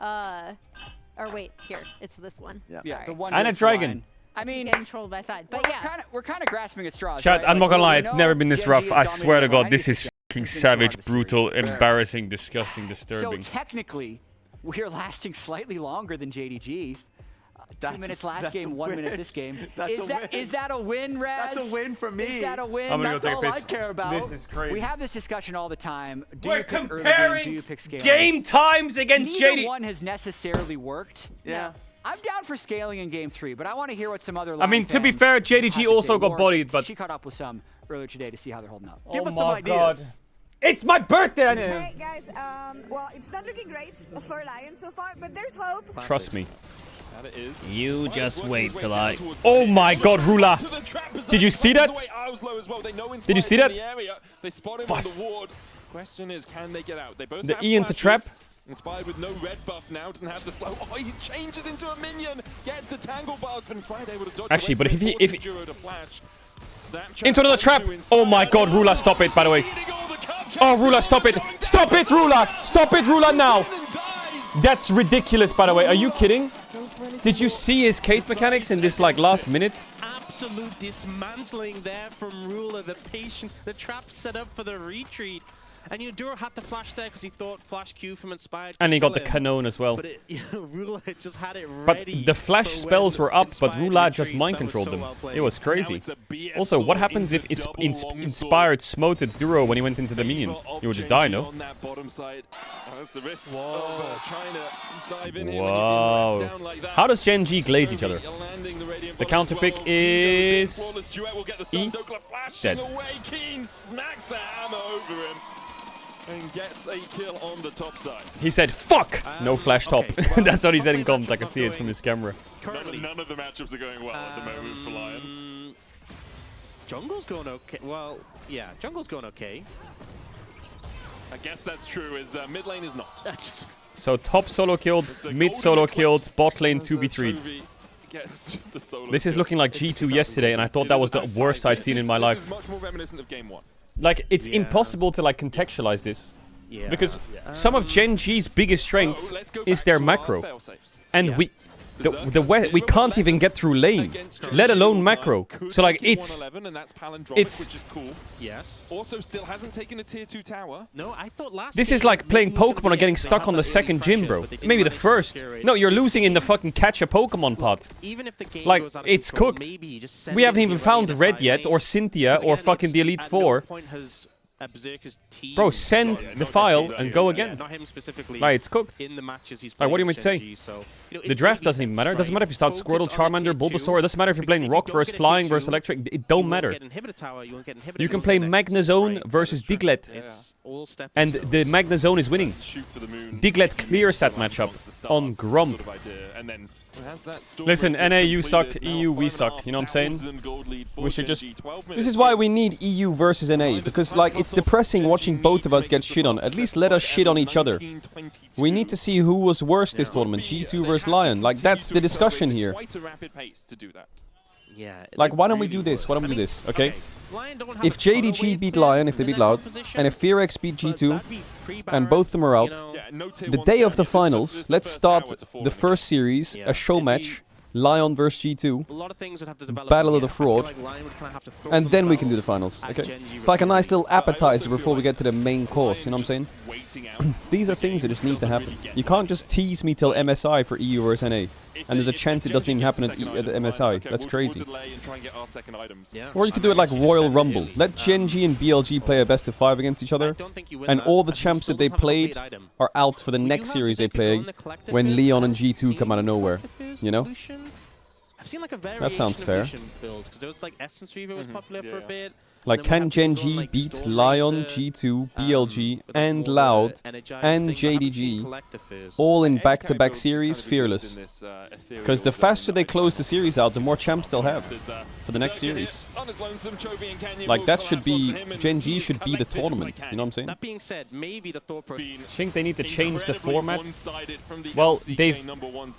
Or wait, here, it's this one. Yeah, the one And a dragon. I mean, getting trolled by side, but yeah. We're kind of grasping at straws. Chat, right? I'm not Like, gonna lie, we it's know never been this Gen G rough. is I swear to dominating. God, this is fucking Since savage, the series. brutal, embarrassing, disgusting, So disturbing. technically, we're lasting slightly longer than JDG. 2 minutes last game, 1 minute this game. Is that a win, Raz? That's a win for me. Is that a win? I'm gonna That's go take all a I piss. care about. This is crazy. We have this discussion all the time. Do We're you pick early comparing game? Do you pick scaling? game times against Neither JD. one has necessarily worked. Yeah. I'm down for scaling in game 3, but I want to hear what some other. I mean, Lion to be fans fair, have JDG to also say. got Warren, bodied, but she caught up with some earlier today to see how they're holding up. Give Oh us some my ideas. God. It's my birthday, I know. Hey guys, well, it's not looking great for Lions so far, but there's hope. Trust me. That it is. You just wait till I... Oh my God, Rula. Did you see that? Did you see that? They spot him on the ward. Question is, can they get out? They both The have E into flashes. trap. Inspired with no red buff now, doesn't have the slow. Oh, he changes into a minion. Gets the tangle bars, but Inspired able to dodge. Actually, but if he... Snapchat Into another trap. onto Oh my Inspired. God, Rula, stop it, by the way. Oh, Rula, stop it. Stop it, Rula. Stop it, Rula, now. That's ridiculous, by the way. Are you kidding? Did you see his Kate mechanics in this, like, last minute? Absolute dismantling there from Ruler. The trap set up for the retreat. And Eudora had the flash there because he thought flash Q from Inspired. And he got the kill him. canon as well. But Ruler just had it But ready. the flash for spells when were up, but Inspired Rula just retreats. mind That was controlled so them. well played. It was crazy. it's a BF Also, what sword happens if into double long Inspired smoted Duro when he went into the minion? He would just die, no? On that bottom side. Oh, that's the risk of trying to dive in here when you've been Wow. pressed down like that. How does Gen G glaze each other? Landing the radiant The bomb as counter well. pick Keen goes in. is... Flawless duet will get the stun. E. Dokla flashing Dead. away. Keen smacks a hammer over him and gets a kill on the top side. He said, fuck! No flash top. okay, well, That's what he said in hopefully comms. I can that's see it not from his camera. Currently, None of the matchups are going well at the moment for Lion. Jungle's going okay. Well, yeah, jungle's going okay. I guess that's true, as mid lane is not. So top solo killed, It's a mid golden solo eclipse killed, bot lane as a 2v3. Chovy gets just a solo This is kill. looking like G2 yesterday, and I thought It that is was the a worst fight. I'd seen This in my is life. much more reminiscent of game 1. Like, it's Yeah. impossible to, like, contextualize this. Yeah. Because some of Gen G's biggest strengths So, let's go is back their to our macro. fail-safes. And Yeah. we... we can't even get through lane, let alone macro. So, like, it's... And that's Palindromic, it's- which is cool. Yes. Also, still hasn't taken a tier 2 tower. No, I thought last This game is like playing maybe was gonna Pokemon be and getting it. They stuck had on the that early second gym, pressure, bro. but they didn't Maybe the manage to first. secure it. No, you're losing in the fucking catch a Pokemon part. Even if the game Like, goes out of it's control, cooked. maybe you just send We it haven't to even the found right Red side yet, lane. or Cynthia, Because or again, fucking the it's- Elite at no 4. point has a Berserker's team Bro, send got it. the file and go Yeah, again. not him specifically. Like, it's cooked. In the matches he's Like, what do you playing mean to say? Gen G, so, you know, The it's draft baby doesn't even steps, matter. It doesn't right? matter if you start Focus Squirtle, on the Charmander, tier 2, Bulbasaur. It doesn't matter if you're because playing if you Rock don't versus get a Flying tier versus 2, Electric. It you don't won't matter. get inhibitor tower, you won't get inhibitor You can over play the next, Magnezone right? versus That's Diglett. It's all stepping And stones. the Magnezone is winning. Shoot for the moon. Diglett clears that matchup on Grom. Sort of idea. And then has that storm Listen, break NA, you completed. suck. Now EU, we 5,500 suck. You know what I'm saying? gold lead for We should Gen just... G, 12 This minutes is why left. we need EU versus NA, because, like, it's depressing watching both of us get shit on. At least let us shit on each other. We need to see who was worse this tournament, G2 versus Lion. Like, that's the discussion here. Quite a rapid pace to do that. Yeah, Like, they why don't we really do this? would. Why don't we do this, okay? Lion don't have If a ton of JDG wave beat clear Lion, if they in beat their Loud, composition, and if Fearex beat but G2, that'd be pre-Baron, and both of them are you out, know. Yeah, no tier the 1 day of the stand. This is finals, let's first start tower to fall the in. first series, Yeah, a show it'd match, be- Lion versus G2, A lot of things would have to develop. Battle of yeah, the I feel Fraud, like Lion would kinda have to throw and then we can do the themselves finals, at okay? Gen G It's like a nice repeatedly. little appetizer before we get to the main course, you know what I'm saying? Waiting out. These are things that just need to happen. You can't just tease me till MSI for EU versus NA, and there's a chance it doesn't even happen at the MSI. That's crazy. Yeah. Or you could do it like Royal Rumble. Let Gen G and BLG play a best of 5 against each other, I don't think you win and that. all the I champs still that they don't have a played complete item. are out for the We do next have series to they take it play on the collective when build. Leon and I've G2 come out of seen nowhere, collective you know? Lucian. I've seen like a That sounds variation fair. of Lucian builds, because there was like Essence Reaver was popular for a Yeah. bit. Like, and then we can have Gen people going, G like, beat Storm Lion, Razor, G2, BLG, with the and more, Loud, energized and thing, but I haven't seen JDG, collective first. all in back-to-back series, fearless? Because the faster they close the series out, the more champs they'll have for the next series. Like, that should be... Gen G should be the tournament, you know what I'm saying? That being said, maybe the thought process. I think they need to change the format. Well, they've...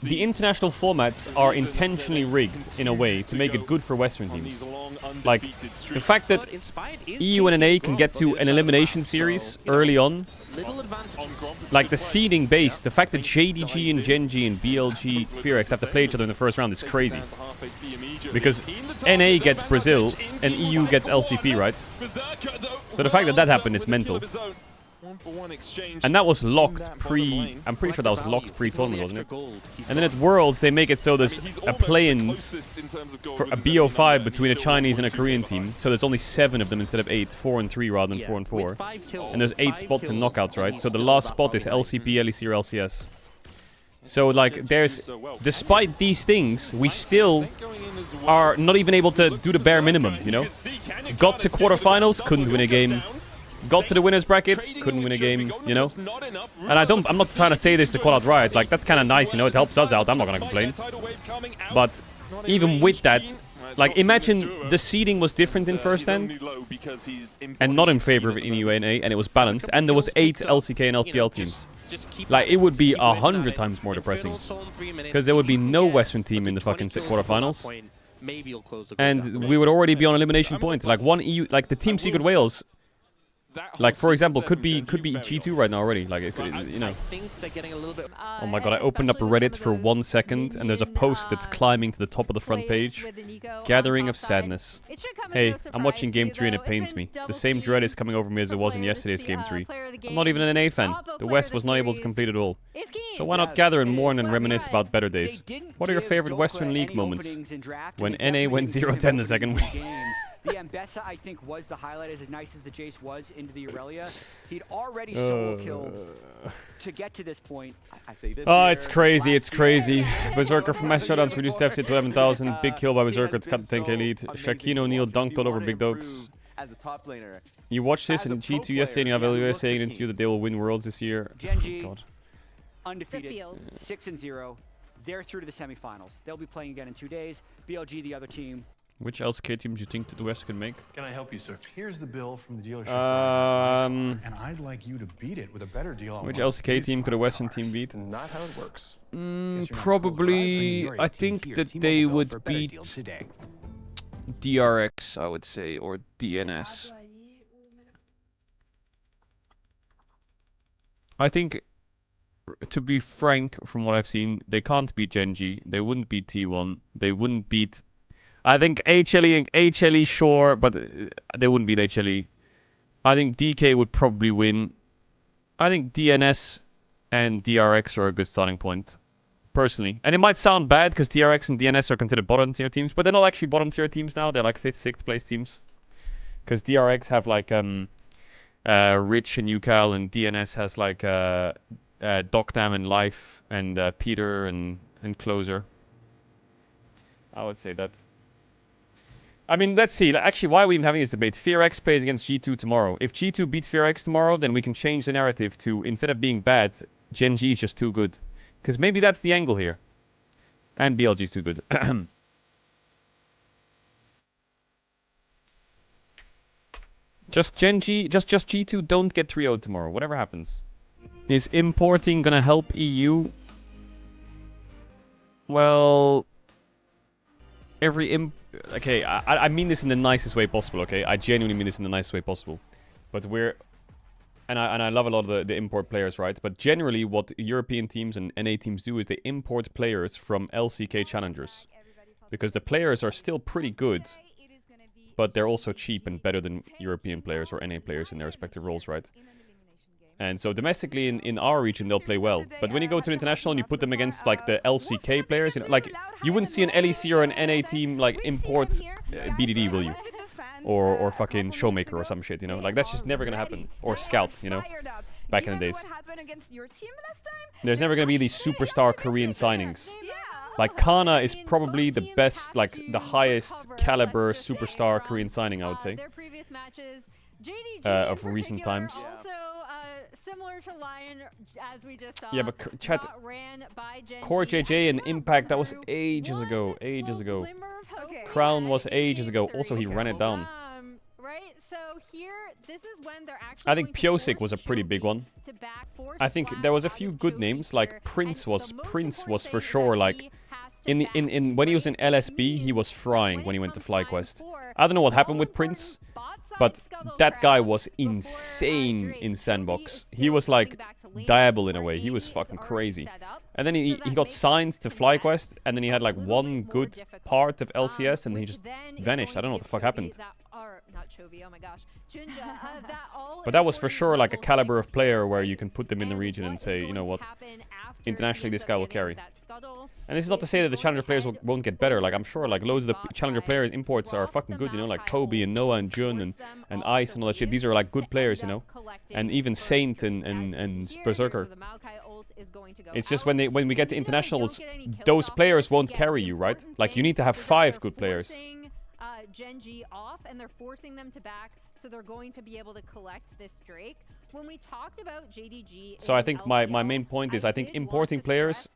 The international formats are intentionally rigged, in a way, to make it good for Western teams. Like, the fact that Inspired is EU and NA can get to an elimination so, series you know, early on. little advantage. Like the seeding base, the fact that JDG and Gen.G and BLG Fearex have to play each other in the first round is crazy. Because NA gets Brazil and EU gets LCP, right? So the fact that that happened is mental. And that was locked pre... I'm pretty sure that was locked pre-tournament, wasn't it? And then at Worlds, they make it so there's a play-ins for a BO5 between a Chinese and a Korean team. So there's only 7 of them instead of 8. 4 and 3 rather than 4 and 4. And there's 8 spots in knockouts, right? So the last spot is LCP, LEC, or LCS. So, like, there's... Despite these things, we still are not even able to do the bare minimum, you know? Got to quarterfinals, couldn't win a game. Got to the winners bracket, couldn't win a game, you know? And I'm not trying to say this to call out Riot, like, that's kind of nice, you know? It helps us out, I'm not gonna complain. But even with that, like, imagine the seeding was different in first end and not in favor of EU and NA, and it was balanced, and there was 8 LCK and LPL teams. Like, it would be 100 times more depressing. Because there would be no Western team in the fucking quarterfinals. And we would already be on elimination points. Like, one EU, like, the Team Secret Wales, like, for example, could be G2 right now already. Like, it could, you know. Oh my god, I opened up Reddit for 1 second, and there's a post that's climbing to the top of the front page. Gathering of sadness. Hey, I'm watching Game 3 and it pains me. The same dread is coming over me as it was in yesterday's Game 3. I'm not even an NA fan. The West was not able to complete it all. So why not gather and mourn and reminisce about better days? What are your favorite Western League moments? When NA went 0-10 the second week. The Ambessa, I think, was the highlight. As nice as the Jace was into the Aurelia, he'd already solo killed to get to this point. Oh, it's crazy, it's crazy. Berserker from mass shutdowns reduced deficit to 11,000. Big kill by Berserker to cut the 10k lead. Shaquille O'Neal dunked all over Big Dogs. You watched this in G2 yesterday, and you have LUS saying in an interview that they will win Worlds this year. Gen.G, oh, God. undefeated, 6-0. They're through to the semifinals. They'll be playing again in 2 days. BLG, the other team. Which LCK team do you think that the West can make? Can I help you, sir? Here's the bill from the dealership. And I'd like you to beat it with a better deal. Which LCK team could a Western team beat? Not how it works. Probably, I think that they would beat DRX, I would say, or DNS. I think, to be frank, from what I've seen, they can't beat Gen.G. They wouldn't beat T1. They wouldn't beat... I think HLE sure, but they wouldn't beat HLE. I think DK would probably win. I think DNS and DRX are a good starting point, personally. And it might sound bad because DRX and DNS are considered bottom tier teams, but they're not actually bottom tier teams now. They're like 5th, 6th place teams. Because DRX have like Rich and UCal, and DNS has like Doctam and Life and Peter and Closer. I would say that. I mean, let's see. Actually, why are we even having this debate? Fearex plays against G2 tomorrow. If G2 beats Fearex tomorrow, then we can change the narrative to, instead of being bad, Gen.G is just too good. Because maybe that's the angle here. And BLG is too good. Just Gen.G, just G2 don't get 3-0'd tomorrow, whatever happens. Is importing gonna help EU? Well... Okay, I mean this in the nicest way possible, okay? I genuinely mean this in the nicest way possible. But we're... And I love a lot of the import players, right? But generally what European teams and NA teams do is they import players from LCK challengers. Because the players are still pretty good, but they're also cheap and better than European players or NA players in their respective roles, right? And so domestically in our region they'll play well, but when you go to international and you put them against like the LCK players, you know, like you wouldn't see an LEC or an NA team like import BDD, will you? Or fucking Showmaker or some shit, you know? Like that's just never gonna happen. Or Scout, you know? Back in the days. There's never gonna be these superstar Korean signings. Like Kana is probably the best, like the highest caliber superstar Korean signing, I would say, of recent times. Similar to Lion, as we just saw. Yeah, but chat, Core JJ and Impact, that was ages ago. Okay. Crown was ages ago. Also, he ran it down. Right, so here, this is when they're actually. I think Piosik was a pretty big one. I think there was a few good names, like Prince was for sure, like when he was in LSB, he was frying when he went to FlyQuest. I don't know what happened with Prince, But that guy was insane in Sandbox. He was like Diable in a way. He was fucking crazy. And then he got signed to FlyQuest, and then he had like one good part of LCS, and he just vanished. I don't know what the fuck happened. But that was for sure like a caliber of player where you can put them in the region and say, you know what, internationally this guy will carry. And this is not to say that the challenger players won't get better. Like I'm sure like loads of the challenger players imports are fucking good, you know, like Kobe and Noah and Jun and Ice and all that shit. These are like good players, you know. And even Saint and Berserker. It's just when we get to internationals, those players won't carry you, right? Like you need to have 5 good players. Gen G off, and they're forcing them to back, so they're going to be able to collect this Drake. When we talked about JDG, so I think my main point is I think importing players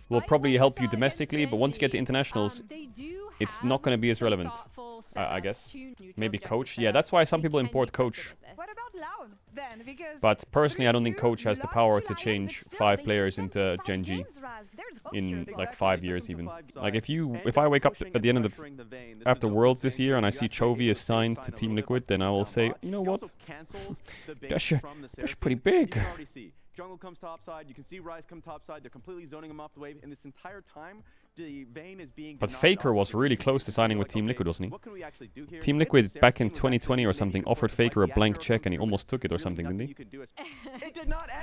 will probably help you domestically, but once you get to internationals, it's not going to be as relevant, I guess. Maybe Coach. Yeah, that's why some people import Coach. What about Loud then? Because But personally, I don't think Coach has the power to change 5 players into Gen G in like 5 years even. Like if I wake up at the end of after Worlds this year and I see Chovy is signed to Team Liquid, then I will say, you know what, that's pretty big. Jungle comes topside, you can see Rise come topside, they're completely zoning him off the wave, and this entire time, the Vayne is being But Faker was really close to signing with Team Liquid, wasn't he? Team Liquid back in 2020 or something offered Faker a blank check and he almost took it or something, didn't he?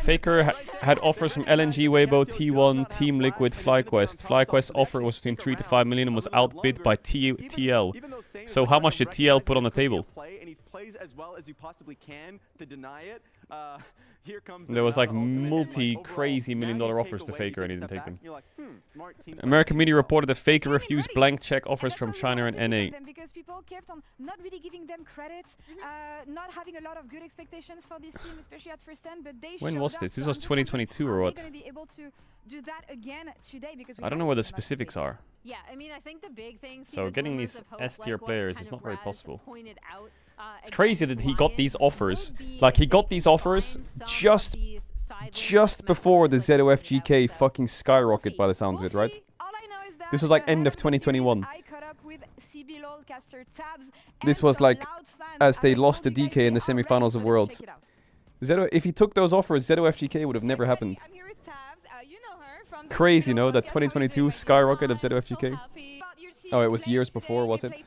Faker had offers from LNG, Weibo, T1, Team Liquid, FlyQuest. FlyQuest's offer was between 3 to 5 million and was outbid by TL. So how much did TL put on the table? And he plays as well as you possibly can to deny it. There was like multi-crazy million-dollar offers to Faker and he didn't take them. American media reported that Faker refused blank check offers from China and NA. Because people kept on not really giving them credits, not having a lot of good expectations for this team, especially at first end. But they when was this? This was 2022 or what? Do that again today because I don't know what the specifics are. Yeah, I mean, I think the big thing. So getting these S-tier players is not very possible. It's crazy that he got these offers. Like he got these offers just before the ZOFGK fucking skyrocket by the sounds of it, right? This was like end of 2021. This was like as they lost to DK in the semifinals of Worlds. If he took those offers, ZOFGK would have never happened. Crazy, you know, that 2022 skyrocket of ZOFGK. Oh, it was years before, was it?